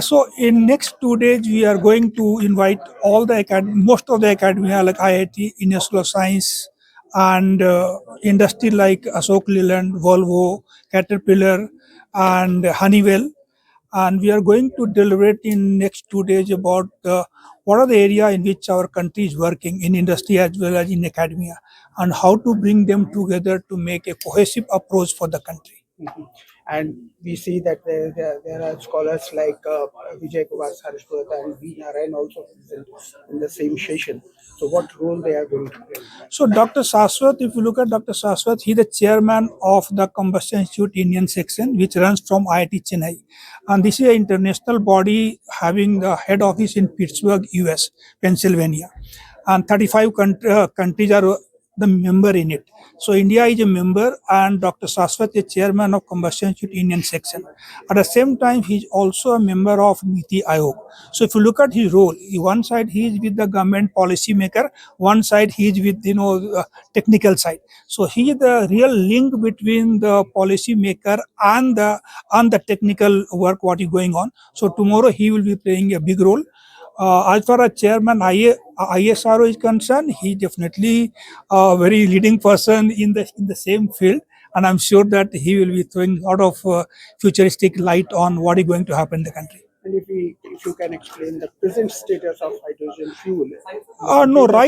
So in next 2 days, we are going to invite all the most of the academia like IIT, Institute of Science, and industry like Ashok Leyland, Volvo, Caterpillar, and Honeywell. And we are going to deliberate in next 2 days about what are the area in which our country is working in industry as well as in academia, and how to bring them together to make a cohesive approach for the country. And we see that there are scholars like Vijay Kumar Saraswat and V. Narayan also present in the same session. So what role they are going to play? So Dr. Saswat, if you look at Dr. Saswat, he is the chairman of the Combustion Institute Indian section, which runs from IIT Chennai. And this is an international body having the head office in Pittsburgh, US, Pennsylvania. And 35 countries are the member in it. So India is a member, and Dr. Saswat is chairman of Combustion Institute Indian section. At the same time, he is also a member of NITI Aayog. So if you look at his role, one side he is with the government policymaker, one side he is with technical side. So he is the real link between the policymaker and the technical work what is going on. So tomorrow he will be playing a big role. As far as chairman ISRO is concerned, he definitely a very leading person in the same field, and I'm sure that he will be throwing a lot of futuristic light on what is going to happen in the country. And if you can explain the present status of hydrogen fuel. No, right.